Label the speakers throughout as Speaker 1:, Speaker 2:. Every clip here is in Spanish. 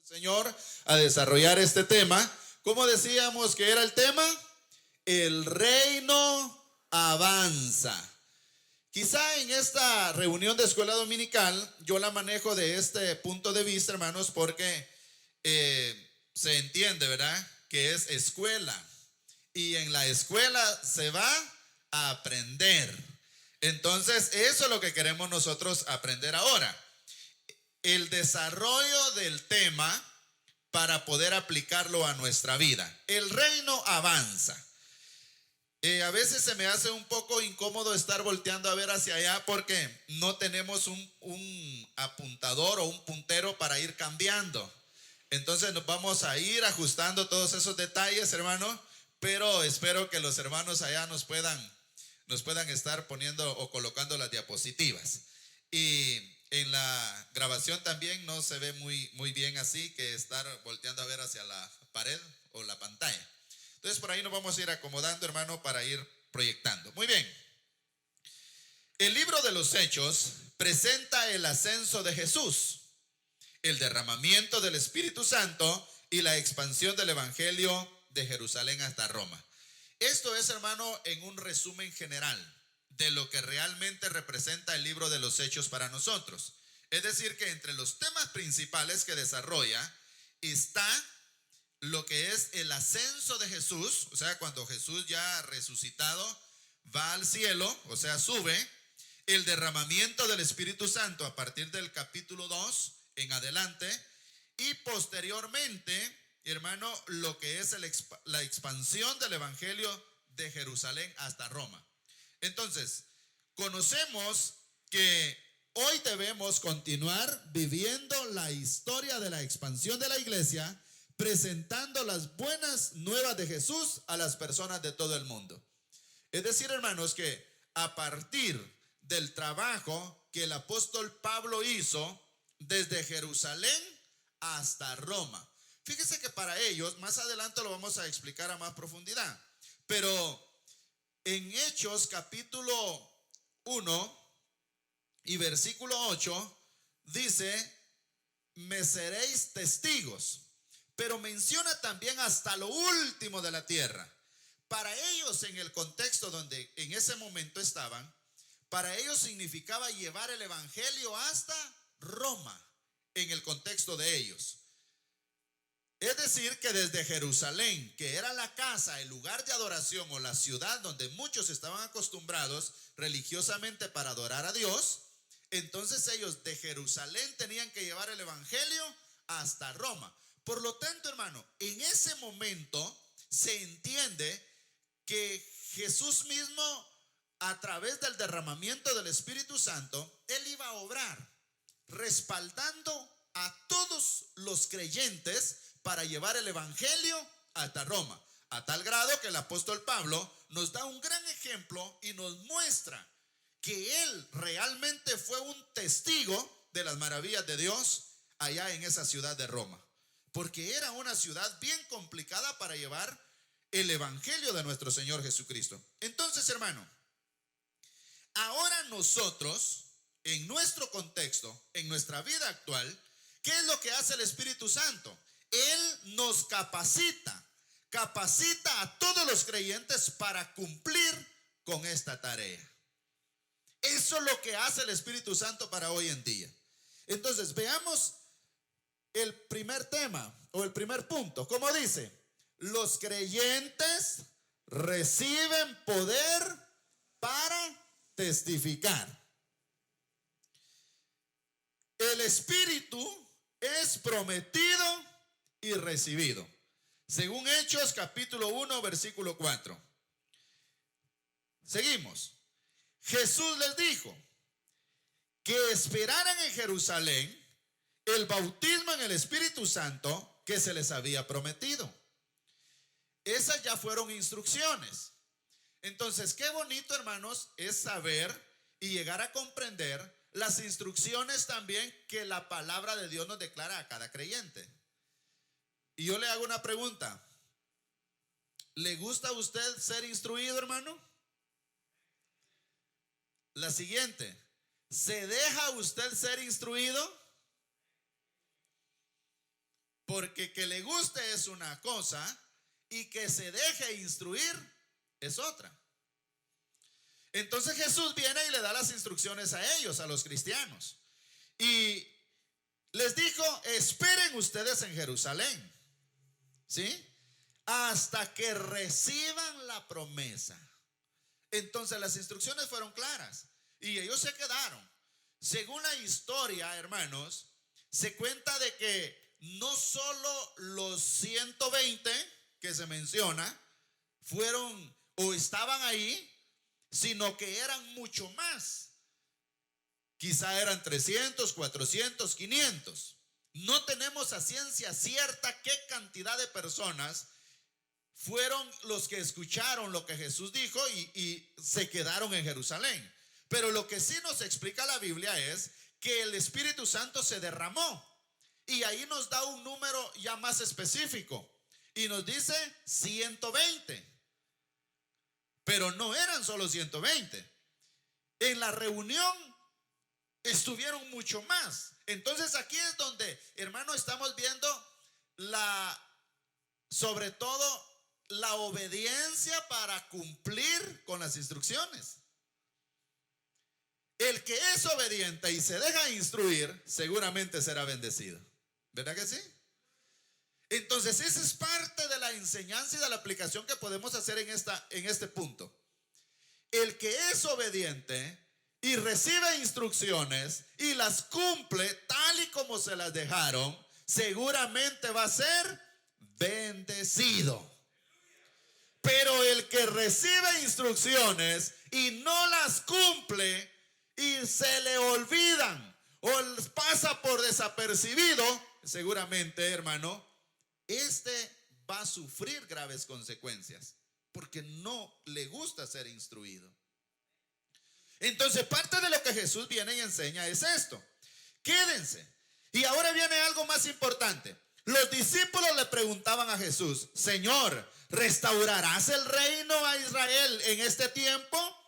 Speaker 1: Señor, a desarrollar este tema. ¿Cómo decíamos que era el tema? El reino avanza. Quizá en esta reunión de escuela dominical yo la manejo de este punto de vista, hermanos, porque se entiende, ¿verdad? Que es escuela. Y en la escuela se va a aprender. Entonces, eso es lo que queremos nosotros aprender ahora. El desarrollo del tema para poder aplicarlo a nuestra vida. El reino avanza. A veces se me hace un poco incómodo estar volteando a ver hacia allá porque no tenemos un apuntador o un puntero para ir cambiando. Entonces nos vamos a ir ajustando todos esos detalles, hermano, pero espero que los hermanos allá nos puedan estar poniendo o colocando las diapositivas. Y en la grabación también no se ve muy bien así, que estar volteando a ver hacia la pared o la pantalla. Entonces por ahí nos vamos a ir acomodando, hermano, para ir proyectando. Muy bien. El libro de los Hechos presenta el ascenso de Jesús, el derramamiento del Espíritu Santo y la expansión del Evangelio de Jerusalén hasta Roma. Esto es, hermano, en un resumen general de lo que realmente representa el libro de los Hechos para nosotros. Es decir, que entre los temas principales que desarrolla está lo que es el ascenso de Jesús, o sea, cuando Jesús ya resucitado va al cielo, o sea, sube, el derramamiento del Espíritu Santo a partir del capítulo 2 en adelante, y posteriormente, hermano, lo que es la expansión del Evangelio de Jerusalén hasta Roma. Entonces, conocemos que hoy debemos continuar viviendo la historia de la expansión de la iglesia, presentando las buenas nuevas de Jesús a las personas de todo el mundo. Es decir, hermanos, que a partir del trabajo que el apóstol Pablo hizo desde Jerusalén hasta Roma. Fíjese que para ellos, más adelante lo vamos a explicar a más profundidad, pero en Hechos capítulo 1 y versículo 8 dice: me seréis testigos. Pero menciona también hasta lo último de la tierra. Para ellos, en el contexto donde en ese momento estaban, para ellos significaba llevar el evangelio hasta Roma, en el contexto de ellos. Es decir, que desde Jerusalén, que era la casa, el lugar de adoración o la ciudad donde muchos estaban acostumbrados religiosamente para adorar a Dios, entonces ellos de Jerusalén tenían que llevar el evangelio hasta Roma. Por lo tanto, hermano, en ese momento se entiende que Jesús mismo, a través del derramamiento del Espíritu Santo, Él iba a obrar, respaldando a todos los creyentes para llevar el Evangelio hasta Roma. A tal grado que el apóstol Pablo nos da un gran ejemplo y nos muestra que Él realmente fue un testigo de las maravillas de Dios allá en esa ciudad de Roma. Porque era una ciudad bien complicada para llevar el evangelio de nuestro Señor Jesucristo. Entonces, hermano, ahora nosotros, en nuestro contexto, en nuestra vida actual, ¿qué es lo que hace el Espíritu Santo? Él nos capacita a todos los creyentes para cumplir con esta tarea. Eso es lo que hace el Espíritu Santo para hoy en día. Entonces, veamos el primer tema o el primer punto. ¿Cómo dice? Los creyentes reciben poder para testificar. El Espíritu es prometido y recibido, según Hechos capítulo 1 versículo 4. Seguimos. Jesús les dijo que esperaran en Jerusalén el bautismo en el Espíritu Santo que se les había prometido. Esas ya fueron instrucciones. Entonces, qué bonito, hermanos, es saber y llegar a comprender las instrucciones también que la palabra de Dios nos declara a cada creyente. Y yo le hago una pregunta. ¿Le gusta a usted ser instruido, hermano? La siguiente. ¿Se deja usted ser instruido? Porque que le guste es una cosa y que se deje instruir es otra. Entonces Jesús viene y le da las instrucciones a ellos, a los cristianos. Y les dijo, esperen ustedes en Jerusalén, ¿sí? Hasta que reciban la promesa. Entonces las instrucciones fueron claras y ellos se quedaron. Según la historia, hermanos, se cuenta de que no solo los 120 que se menciona fueron o estaban ahí, sino que eran mucho más. Quizá eran 300, 400, 500. No tenemos a ciencia cierta qué cantidad de personas fueron los que escucharon lo que Jesús dijo y se quedaron en Jerusalén. Pero lo que sí nos explica la Biblia es que el Espíritu Santo se derramó. Y ahí nos da un número ya más específico. Y nos dice 120. Pero no eran solo 120. En la reunión estuvieron mucho más. Entonces aquí es donde, hermano, estamos viendo sobre todo la obediencia para cumplir con las instrucciones. El que es obediente y se deja instruir, seguramente será bendecido. ¿Verdad que sí? Entonces esa es parte de la enseñanza y de la aplicación que podemos hacer en este punto. El que es obediente y recibe instrucciones y las cumple tal y como se las dejaron, seguramente va a ser bendecido. Pero el que recibe instrucciones y no las cumple y se le olvidan o pasa por desapercibido, seguramente, hermano, va a sufrir graves consecuencias porque no le gusta ser instruido. Entonces parte de lo que Jesús viene y enseña es esto: quédense. Y ahora viene algo más importante. Los discípulos le preguntaban a Jesús: Señor, ¿restaurarás el reino a Israel en este tiempo?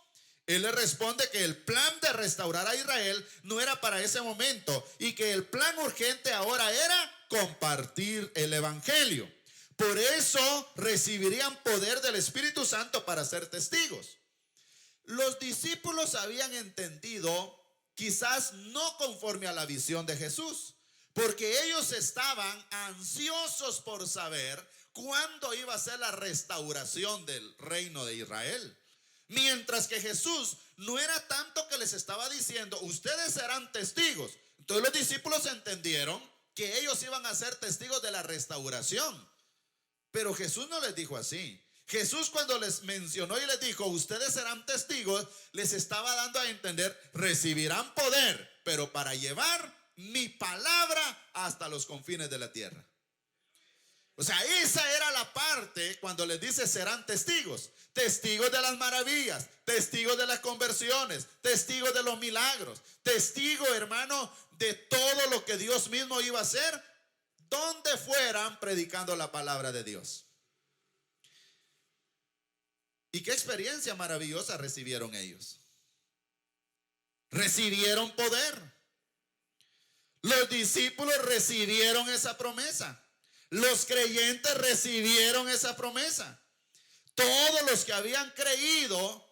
Speaker 1: Él le responde que el plan de restaurar a Israel no era para ese momento y que el plan urgente ahora era compartir el evangelio. Por eso recibirían poder del Espíritu Santo para ser testigos. Los discípulos habían entendido, quizás no conforme a la visión de Jesús, porque ellos estaban ansiosos por saber cuándo iba a ser la restauración del reino de Israel. Mientras que Jesús no era tanto que les estaba diciendo, ustedes serán testigos. Entonces los discípulos entendieron que ellos iban a ser testigos de la restauración. Pero Jesús no les dijo así. Jesús, cuando les mencionó y les dijo, ustedes serán testigos, les estaba dando a entender, recibirán poder, pero para llevar mi palabra hasta los confines de la tierra. O sea, esa era la parte cuando les dice serán testigos. Testigos de las maravillas, testigos de las conversiones, testigos de los milagros, testigos, hermano, de todo lo que Dios mismo iba a hacer, donde fueran predicando la palabra de Dios. ¿Y qué experiencia maravillosa recibieron ellos? Recibieron poder. Los discípulos recibieron esa promesa. Los creyentes recibieron esa promesa. Todos los que habían creído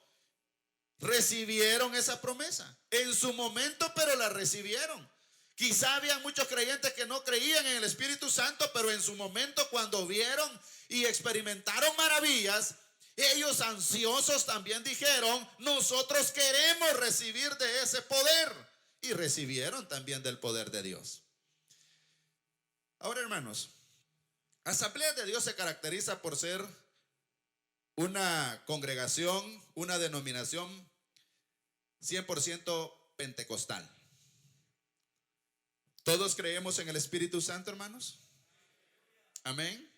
Speaker 1: recibieron esa promesa en su momento, pero la recibieron. Quizá habían muchos creyentes que no creían en el Espíritu Santo, pero en su momento, cuando vieron y experimentaron maravillas, ellos ansiosos también dijeron, nosotros queremos recibir de ese poder, y recibieron también del poder de Dios. Ahora, hermanos, Asamblea de Dios se caracteriza por ser una congregación, una denominación 100% pentecostal. ¿Todos creemos en el Espíritu Santo, hermanos? Amén.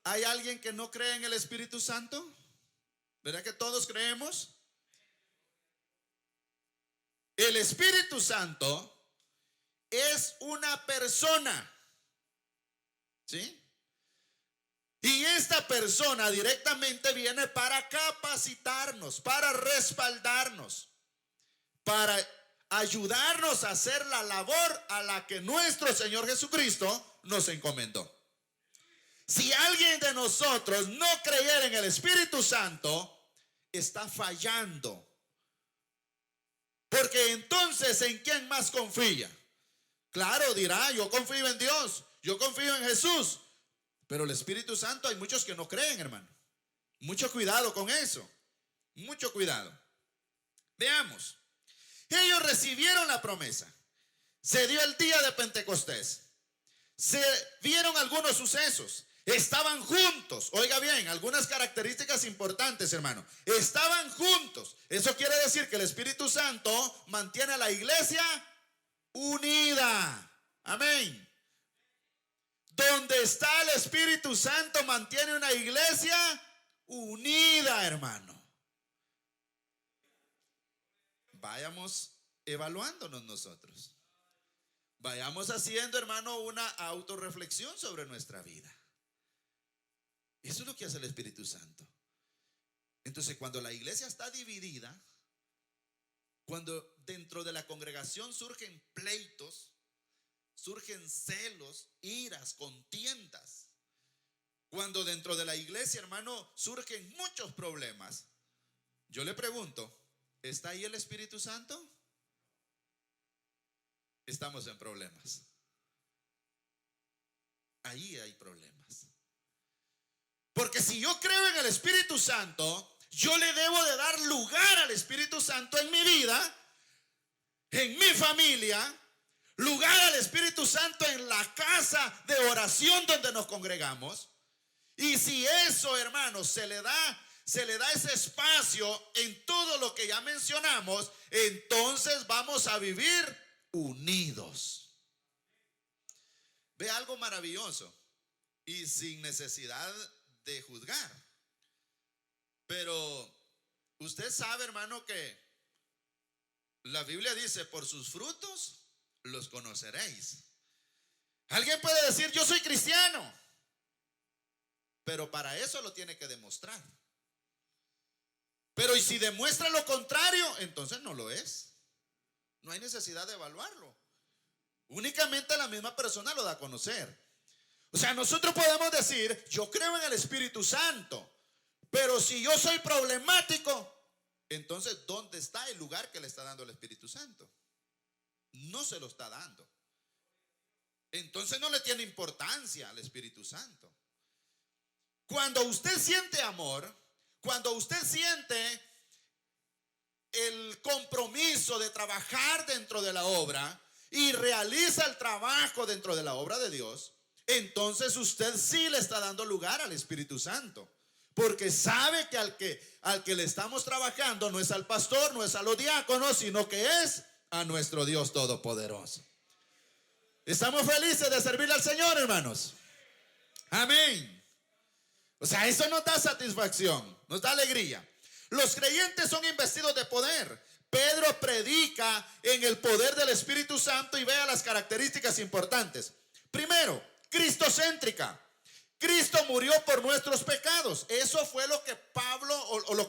Speaker 1: ¿Hay alguien que no cree en el Espíritu Santo? ¿Verdad que todos creemos? El Espíritu Santo es una persona, ¿sí? Y esta persona directamente viene para capacitarnos, para respaldarnos, para ayudarnos a hacer la labor a la que nuestro Señor Jesucristo nos encomendó. Si alguien de nosotros no creyera en el Espíritu Santo, está fallando. Porque entonces, ¿en quién más confía? Claro, dirá, yo confío en Dios, yo confío en Jesús. Pero el Espíritu Santo hay muchos que no creen, hermano. Mucho cuidado con eso. Mucho cuidado. Veamos. Ellos recibieron la promesa. Se dio el día de Pentecostés. Se vieron algunos sucesos. Estaban juntos. Oiga bien, algunas características importantes, hermano. Estaban juntos. Eso quiere decir que el Espíritu Santo mantiene a la iglesia unida. Amén. Donde está el Espíritu Santo mantiene una iglesia unida, hermano. Vayamos evaluándonos nosotros. Vayamos haciendo, hermano, una autorreflexión sobre nuestra vida. Eso es lo que hace el Espíritu Santo. Entonces, cuando la iglesia está dividida, cuando dentro de la congregación surgen pleitos, surgen celos, iras, contiendas, cuando dentro de la iglesia, hermano, surgen muchos problemas, yo le pregunto, ¿está ahí el Espíritu Santo? Estamos en problemas. Ahí hay problemas. Porque si yo creo en el Espíritu Santo, yo le debo de dar lugar al Espíritu Santo en mi vida, en mi familia, lugar al Espíritu Santo en la casa de oración donde nos congregamos. Y si eso, hermanos, se le da ese espacio en todo lo que ya mencionamos, entonces vamos a vivir unidos. Ve algo maravilloso y sin necesidad de juzgar. Pero usted sabe, hermano, que la Biblia dice, por sus frutos los conoceréis. Alguien puede decir, yo soy cristiano, pero para eso lo tiene que demostrar. Pero y si demuestra lo contrario, entonces no lo es. No hay necesidad de evaluarlo. Únicamente la misma persona lo da a conocer. O sea, nosotros podemos decir, yo creo en el Espíritu Santo, pero si yo soy problemático, entonces ¿dónde está el lugar que le está dando el Espíritu Santo? No se lo está dando. Entonces no le tiene importancia al Espíritu Santo. Cuando usted siente amor, cuando usted siente el compromiso de trabajar dentro de la obra y realiza el trabajo dentro de la obra de Dios, entonces usted sí le está dando lugar al Espíritu Santo, porque sabe que al que le estamos trabajando no es al pastor, no es a los diáconos, sino que es a nuestro Dios Todopoderoso. Estamos felices de servirle al Señor, hermanos. Amén. O sea, eso nos da satisfacción, nos da alegría. Los creyentes son investidos de poder. Pedro predica en el poder del Espíritu Santo y vea las características importantes. Primero, cristocéntrica. Cristo murió por nuestros pecados. Eso fue lo que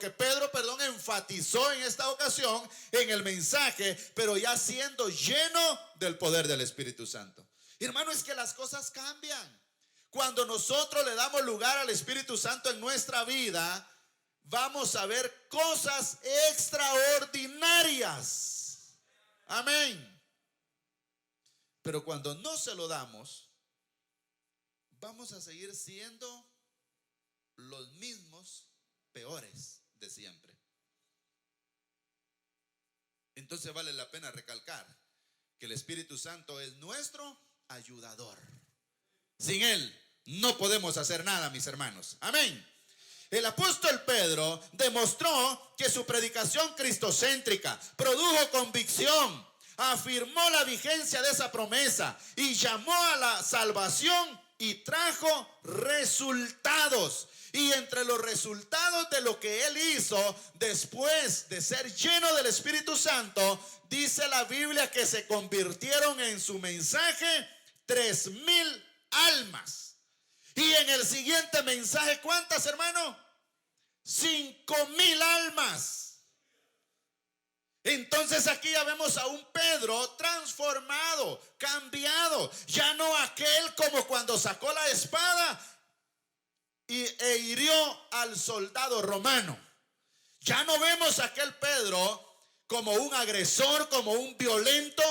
Speaker 1: Pedro, enfatizó en esta ocasión en el mensaje, pero ya siendo lleno del poder del Espíritu Santo. Hermano, es que las cosas cambian. Cuando nosotros le damos lugar al Espíritu Santo en nuestra vida, vamos a ver cosas extraordinarias. Amén. Pero cuando no se lo damos, vamos a seguir siendo los mismos peores de siempre. Entonces vale la pena recalcar que el Espíritu Santo es nuestro ayudador. Sin Él no podemos hacer nada, mis hermanos. Amén. El apóstol Pedro demostró que su predicación cristocéntrica produjo convicción, afirmó la vigencia de esa promesa y llamó a la salvación y trajo resultados. Y entre los resultados de lo que él hizo después de ser lleno del Espíritu Santo, dice la Biblia que se convirtieron en su mensaje 3,000 almas. Y en el siguiente mensaje, ¿cuántas, hermano? 5,000 almas. Entonces aquí ya vemos a un Pedro transformado, cambiado. Ya no aquel como cuando sacó la espada e hirió al soldado romano. Ya no vemos a aquel Pedro como un agresor, como un violento,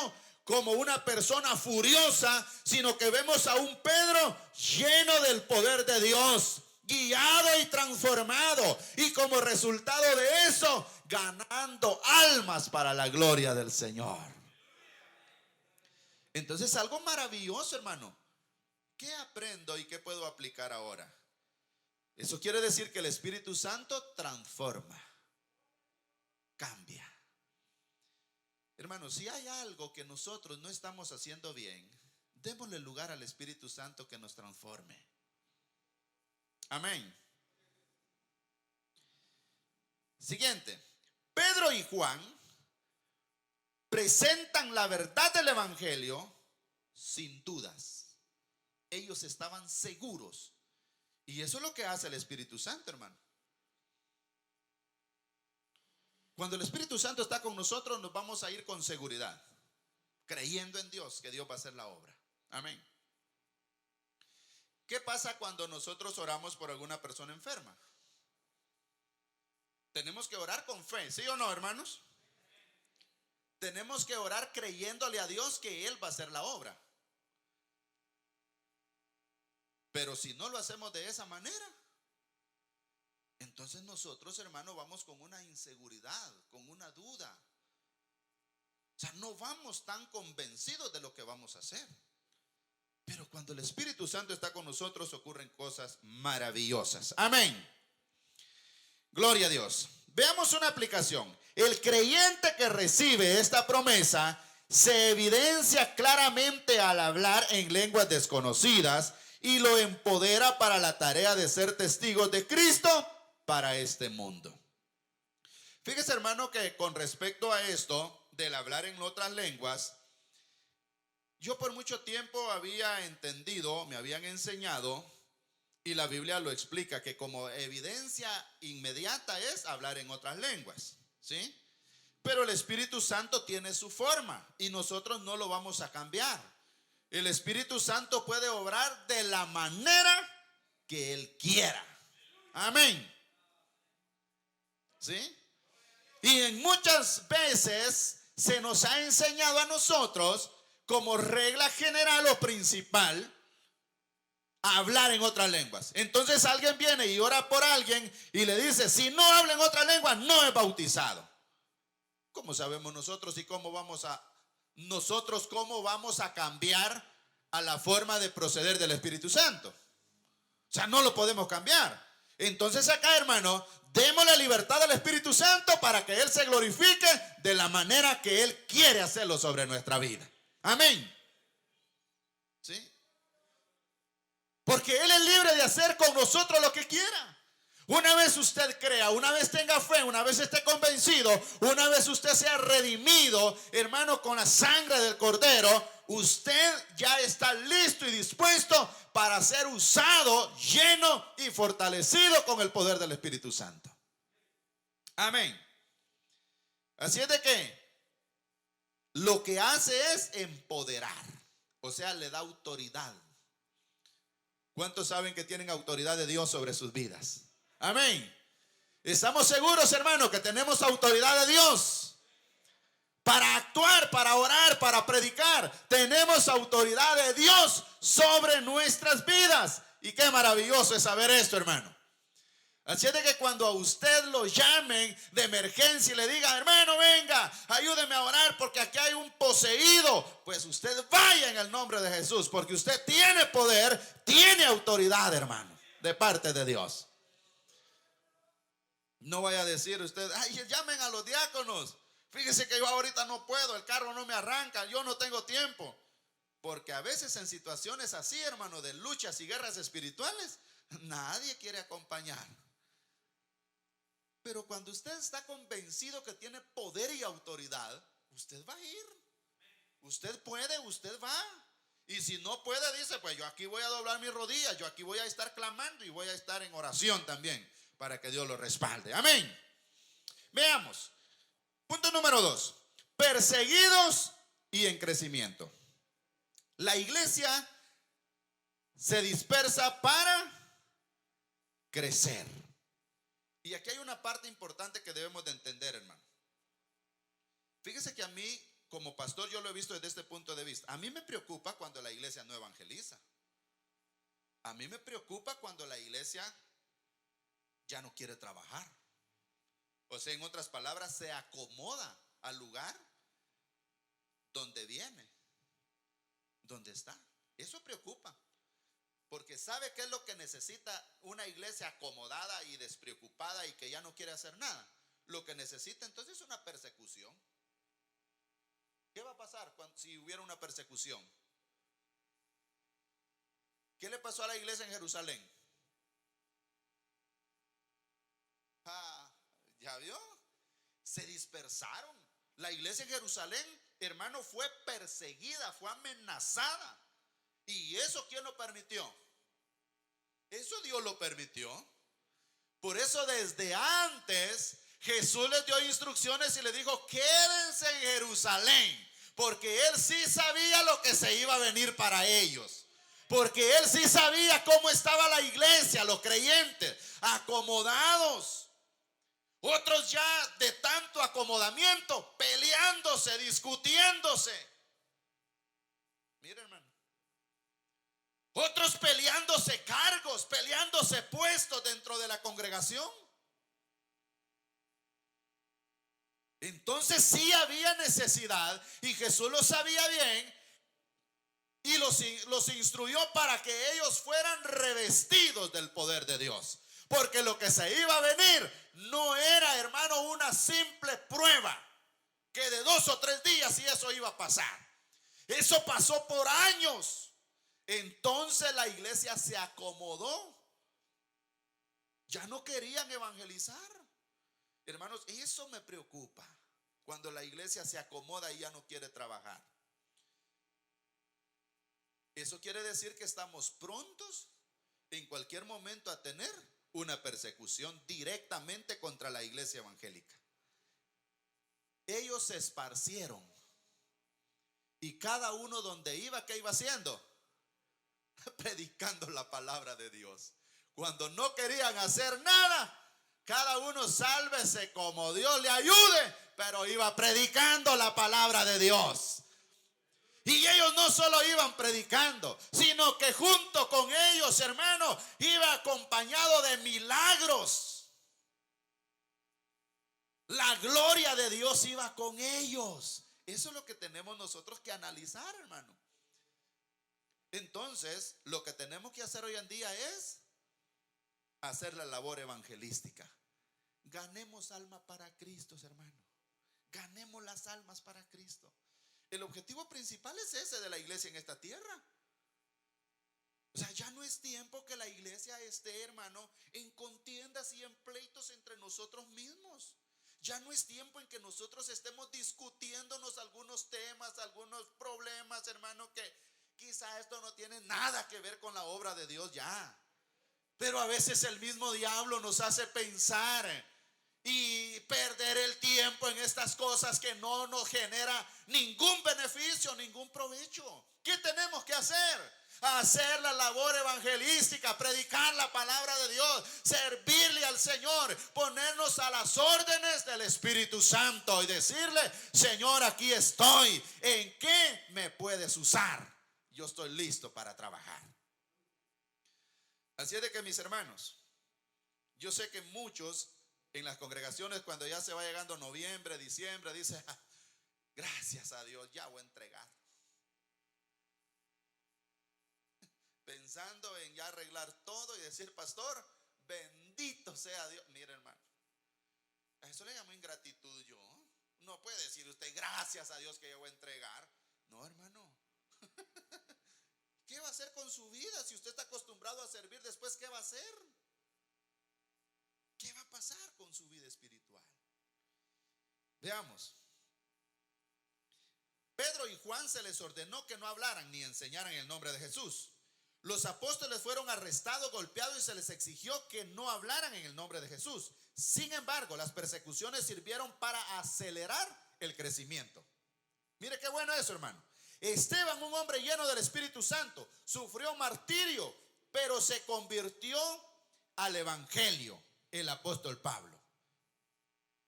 Speaker 1: como una persona furiosa, sino que vemos a un Pedro lleno del poder de Dios, guiado y transformado, y como resultado de eso, ganando almas para la gloria del Señor. Entonces, algo maravilloso, hermano. ¿Qué aprendo y qué puedo aplicar ahora? Eso quiere decir que el Espíritu Santo transforma, cambia. Hermano, si hay algo que nosotros no estamos haciendo bien, démosle lugar al Espíritu Santo que nos transforme. Amén. Siguiente. Pedro y Juan presentan la verdad del Evangelio sin dudas. Ellos estaban seguros. Y eso es lo que hace el Espíritu Santo, hermano. Cuando el Espíritu Santo está con nosotros, nos vamos a ir con seguridad, creyendo en Dios, que Dios va a hacer la obra. Amén. ¿Qué pasa cuando nosotros oramos por alguna persona enferma? Tenemos que orar con fe, ¿sí o no, hermanos? Tenemos que orar creyéndole a Dios que Él va a hacer la obra. Pero si no lo hacemos de esa manera, entonces nosotros, hermanos, vamos con una inseguridad, con una duda. O sea, no vamos tan convencidos de lo que vamos a hacer. Pero cuando el Espíritu Santo está con nosotros, ocurren cosas maravillosas. Amén. Gloria a Dios. Veamos una aplicación. El creyente que recibe esta promesa se evidencia claramente al hablar en lenguas desconocidas y lo empodera para la tarea de ser testigos de Cristo para este mundo. Fíjese, hermano, que con respecto a esto del hablar en otras lenguas, yo por mucho tiempo había entendido, me habían enseñado, y la Biblia lo explica, que como evidencia inmediata es hablar en otras lenguas, ¿sí? Pero el Espíritu Santo tiene su forma y nosotros no lo vamos a cambiar. El Espíritu Santo puede obrar de la manera que Él quiera. Amén. ¿Sí? Y en muchas veces se nos ha enseñado a nosotros como regla general o principal a hablar en otras lenguas. Entonces alguien viene y ora por alguien y le dice, si no habla en otras lenguas, no es bautizado. ¿Cómo sabemos nosotros y cómo vamos a cambiar a la forma de proceder del Espíritu Santo? O sea, no lo podemos cambiar. Entonces acá, hermano, démosle libertad al Espíritu Santo para que Él se glorifique de la manera que Él quiere hacerlo sobre nuestra vida. Amén. ¿Sí? Porque Él es libre de hacer con nosotros lo que quiera. Una vez usted crea, una vez tenga fe, una vez esté convencido, una vez usted sea redimido, hermano, con la sangre del Cordero, usted ya está listo y dispuesto para ser usado, lleno y fortalecido con el poder del Espíritu Santo. Amén. Así es de que lo que hace es empoderar, o sea, le da autoridad. ¿Cuántos saben que tienen autoridad de Dios sobre sus vidas? Amén. Estamos seguros, hermano, que tenemos autoridad de Dios para actuar, para orar, para predicar. Tenemos autoridad de Dios sobre nuestras vidas. Y qué maravilloso es saber esto, hermano. Así es de que cuando a usted lo llamen de emergencia y le diga, hermano, venga, ayúdeme a orar porque aquí hay un poseído, pues usted vaya en el nombre de Jesús, porque usted tiene poder, tiene autoridad, hermano, de parte de Dios. No vaya a decir usted, ay, llamen a los diáconos. Fíjese que yo ahorita no puedo, el carro no me arranca, yo no tengo tiempo. Porque a veces en situaciones así, hermano, de luchas y guerras espirituales, nadie quiere acompañar. Pero cuando usted está convencido que tiene poder y autoridad, usted va a ir. Usted puede, usted va. Y si no puede, dice, pues yo aquí voy a doblar mis rodillas, yo aquí voy a estar clamando y voy a estar en oración también para que Dios lo respalde. Amén. Veamos. Punto número 2. Perseguidos y en crecimiento. La iglesia se dispersa para crecer. Y aquí hay una parte importante que debemos de entender, hermano. Fíjese que a mí, como pastor, yo lo he visto desde este punto de vista. A mí me preocupa cuando la iglesia no evangeliza. A mí me preocupa cuando la iglesia ya no quiere trabajar. O sea, en otras palabras, se acomoda al lugar donde viene, donde está. Eso preocupa. Porque ¿sabe qué es lo que necesita una iglesia acomodada y despreocupada y que ya no quiere hacer nada? Lo que necesita entonces es una persecución. ¿Qué va a pasar si hubiera una persecución? ¿Qué le pasó a la iglesia en Jerusalén? ¿Ya vio? Se dispersaron. La iglesia en Jerusalén, hermano, fue perseguida, fue amenazada. ¿Y eso quién lo permitió? Eso Dios lo permitió. Por eso desde antes Jesús les dio instrucciones y les dijo: quédense en Jerusalén, porque Él sí sabía lo que se iba a venir para ellos. Porque Él sí sabía cómo estaba la iglesia, los creyentes, acomodados. Otros ya de tanto acomodamiento, peleándose, discutiéndose. Mira, hermano. Otros peleándose cargos, peleándose puestos dentro de la congregación. Entonces sí había necesidad y Jesús lo sabía bien y los instruyó para que ellos fueran revestidos del poder de Dios. Porque lo que se iba a venir no era, hermano, una simple prueba que de 2 o 3 días y eso iba a pasar. Eso pasó por años. Entonces la iglesia se acomodó. Ya no querían evangelizar. Hermanos, eso me preocupa. Cuando la iglesia se acomoda y ya no quiere trabajar. Eso quiere decir que estamos prontos en cualquier momento a tener una persecución directamente contra la iglesia evangélica. Ellos se esparcieron y cada uno donde iba, ¿qué iba haciendo? Predicando la palabra de Dios. Cuando no querían hacer nada, cada uno sálvese como Dios le ayude, pero iba predicando la palabra de Dios. Y ellos no solo iban predicando, sino que junto con ellos, hermano, iba acompañado de milagros. La gloria de Dios iba con ellos. Eso es lo que tenemos nosotros que analizar, hermano. Entonces, lo que tenemos que hacer hoy en día es hacer la labor evangelística. Ganemos alma para Cristo, hermano. Ganemos las almas para Cristo. El objetivo principal es ese de la iglesia en esta tierra. O sea, ya no es tiempo que la iglesia esté, hermano, en contiendas y en pleitos entre nosotros mismos. Ya no es tiempo en que nosotros estemos discutiéndonos algunos temas, algunos problemas, hermano, que quizá esto no tiene nada que ver con la obra de Dios ya. Pero a veces el mismo diablo nos hace pensar y perder el tiempo en estas cosas que no nos genera ningún beneficio, ningún provecho. ¿Qué tenemos que hacer? Hacer la labor evangelística, predicar la palabra de Dios, servirle al Señor, ponernos a las órdenes del Espíritu Santo y decirle: Señor, aquí estoy, ¿en qué me puedes usar? Yo estoy listo para trabajar. Así es de que, mis hermanos, yo sé que muchos en las congregaciones, cuando ya se va llegando noviembre, diciembre, dicen: gracias a Dios, ya voy a entregar. Pensando en ya arreglar todo y decir: pastor, bendito sea Dios. Mire, hermano, a eso le llamo ingratitud yo. No puede decir usted: gracias a Dios que yo voy a entregar. No, hermano. ¿Qué va a hacer con su vida? Si usted está acostumbrado a servir, después ¿qué va a hacer? ¿Qué va a pasar con su vida espiritual? Veamos. Pedro y Juan se les ordenó que no hablaran ni enseñaran el nombre de Jesús. Los apóstoles fueron arrestados, golpeados y se les exigió que no hablaran en el nombre de Jesús. Sin embargo, las persecuciones sirvieron para acelerar el crecimiento. Mire qué bueno eso, hermano. Esteban, un hombre lleno del Espíritu Santo, sufrió martirio, pero se convirtió al evangelio, el apóstol Pablo.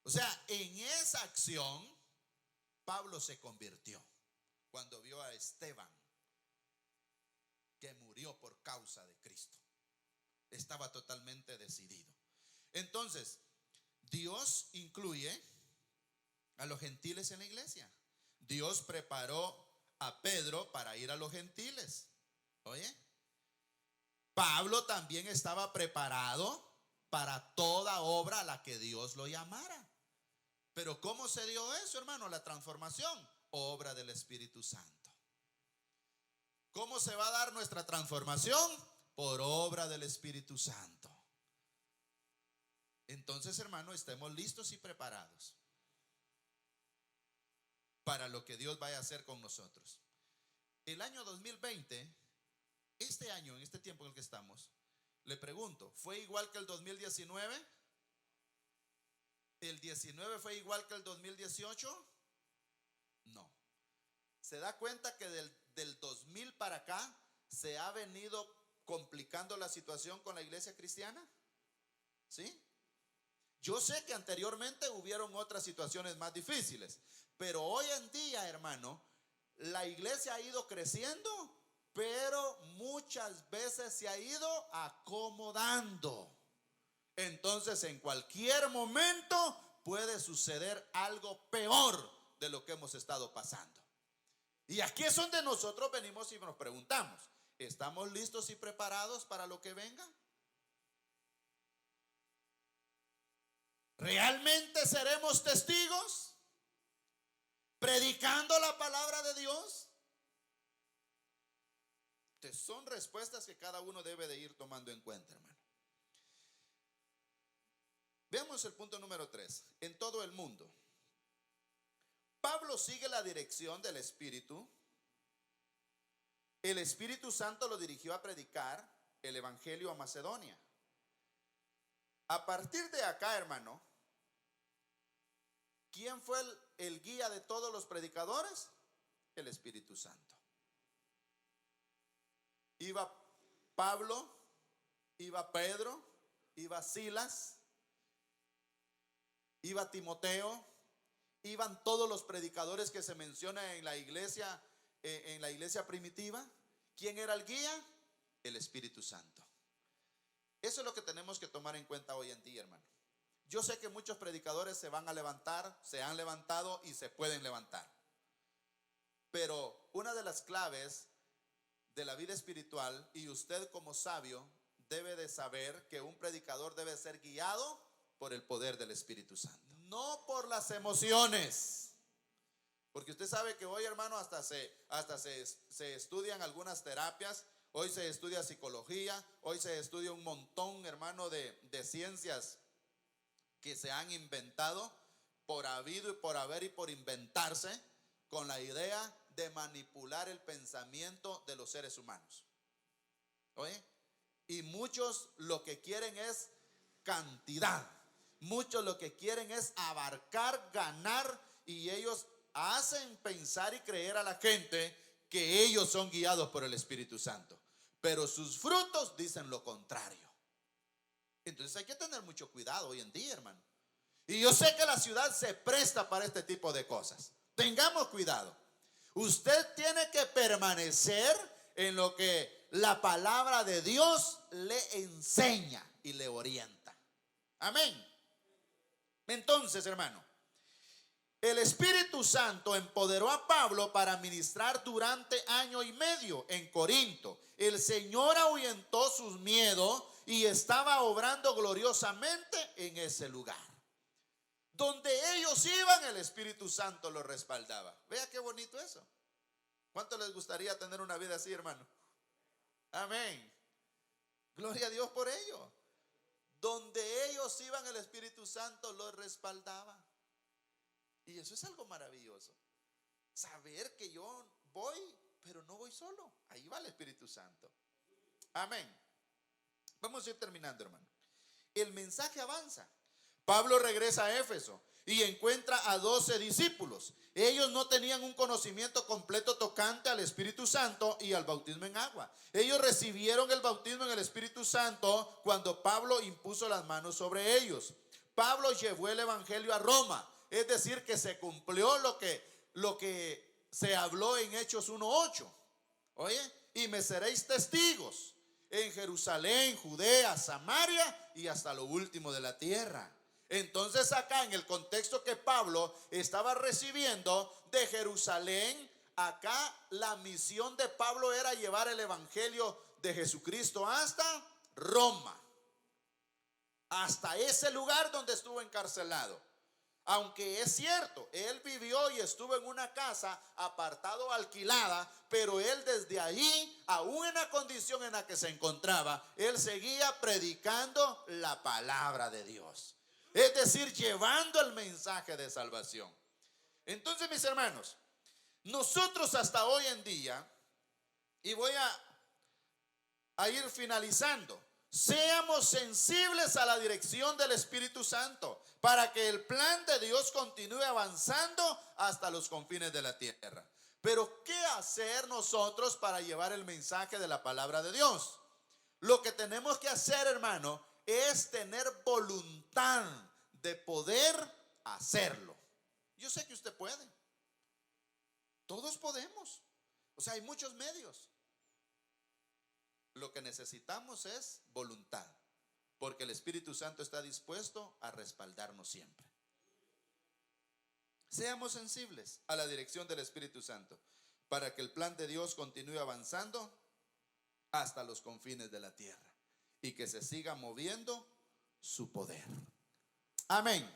Speaker 1: O sea, en esa acción, Pablo se convirtió cuando vio a Esteban, que murió por causa de Cristo. Estaba totalmente decidido. Entonces, Dios incluye a los gentiles en la iglesia. Dios preparó a Pedro para ir a los gentiles. Oye, Pablo también estaba preparado para toda obra a la que Dios lo llamara. Pero ¿cómo se dio eso, hermano? La transformación, obra del Espíritu Santo. ¿Cómo se va a dar nuestra transformación? Por obra del Espíritu Santo. Entonces, hermano, estemos listos y preparados para lo que Dios vaya a hacer con nosotros. El año 2020, este año, en este tiempo en el que estamos, le pregunto, ¿fue igual que el 2019? ¿El 19 fue igual que el 2018? No. ¿Se da cuenta que del 2000 para acá se ha venido complicando la situación con la iglesia cristiana? ¿Sí? Yo sé que anteriormente hubieron otras situaciones más difíciles, pero hoy en día, hermano, la iglesia ha ido creciendo, pero muchas veces se ha ido acomodando. Entonces, en cualquier momento puede suceder algo peor de lo que hemos estado pasando. Y aquí es donde nosotros venimos y nos preguntamos, ¿estamos listos y preparados para lo que venga? ¿Realmente seremos testigos predicando la palabra de Dios? Son respuestas que cada uno debe de ir tomando en cuenta, hermano. Veamos el punto número 3. En todo el mundo, Pablo sigue la dirección del Espíritu. El Espíritu Santo lo dirigió a predicar el Evangelio a Macedonia. A partir de acá, hermano, ¿quién fue el guía de todos los predicadores? El Espíritu Santo. Iba Pablo, iba Pedro, iba Silas, iba Timoteo, iban todos los predicadores que se mencionan en la iglesia primitiva. ¿Quién era el guía? El Espíritu Santo. Eso es lo que tenemos que tomar en cuenta hoy en día, hermano. Yo sé que muchos predicadores se van a levantar, se han levantado y se pueden levantar. Pero una de las claves de la vida espiritual, y usted como sabio debe de saber que un predicador debe ser guiado por el poder del Espíritu Santo, no por las emociones. Porque usted sabe que hoy, hermano, hasta se estudian algunas terapias. Hoy se estudia psicología, hoy se estudia un montón, hermano, de ciencias que se han inventado por habido y por haber y por inventarse, con la idea de manipular el pensamiento de los seres humanos. ¿Oye? Y muchos lo que quieren es cantidad. Muchos lo que quieren es abarcar, ganar, y ellos hacen pensar y creer a la gente que ellos son guiados por el Espíritu Santo, pero sus frutos dicen lo contrario. Entonces hay que tener mucho cuidado hoy en día, hermano. Y yo sé que la ciudad se presta para este tipo de cosas. Tengamos cuidado. Usted tiene que permanecer en lo que la palabra de Dios le enseña y le orienta. Amén. Entonces, hermano, el Espíritu Santo empoderó a Pablo para ministrar durante 1 año y medio en Corinto. El Señor ahuyentó sus miedos y estaba obrando gloriosamente en ese lugar. Donde ellos iban, el Espíritu Santo los respaldaba. Vea qué bonito eso. ¿Cuánto les gustaría tener una vida así, hermano? Amén. Gloria a Dios por ello. Donde ellos iban, el Espíritu Santo los respaldaba. Y eso es algo maravilloso. Saber que yo voy, pero no voy solo. Ahí va el Espíritu Santo. Amén. Vamos a ir terminando, hermano. El mensaje avanza. Pablo regresa a Éfeso y encuentra a 12 discípulos. Ellos no tenían un conocimiento completo tocante al Espíritu Santo y al bautismo en agua. Ellos recibieron el bautismo en el Espíritu Santo cuando Pablo impuso las manos sobre ellos. Pablo llevó el evangelio a Roma, es decir, que se cumplió lo que se habló en Hechos 1:8. Oye, y me seréis testigos en Jerusalén, Judea, Samaria y hasta lo último de la tierra. Entonces acá en el contexto que Pablo estaba recibiendo de Jerusalén, acá la misión de Pablo era llevar el evangelio de Jesucristo hasta Roma, hasta ese lugar donde estuvo encarcelado. Aunque es cierto, él vivió y estuvo en una casa apartado, alquilada, pero él desde ahí, aún en la condición en la que se encontraba, él seguía predicando la palabra de Dios. Es decir, llevando el mensaje de salvación. Entonces, mis hermanos, nosotros hasta hoy en día, y voy a ir finalizando, seamos sensibles a la dirección del Espíritu Santo para que el plan de Dios continúe avanzando hasta los confines de la tierra. Pero ¿qué hacer nosotros para llevar el mensaje de la palabra de Dios? Lo que tenemos que hacer, hermano, es tener voluntad de poder hacerlo. Yo sé que usted puede. Todos podemos. O sea, hay muchos medios. Lo que necesitamos es voluntad, porque el Espíritu Santo está dispuesto a respaldarnos siempre. Seamos sensibles a la dirección del Espíritu Santo para que el plan de Dios continúe avanzando hasta los confines de la tierra y que se siga moviendo su poder. Amén.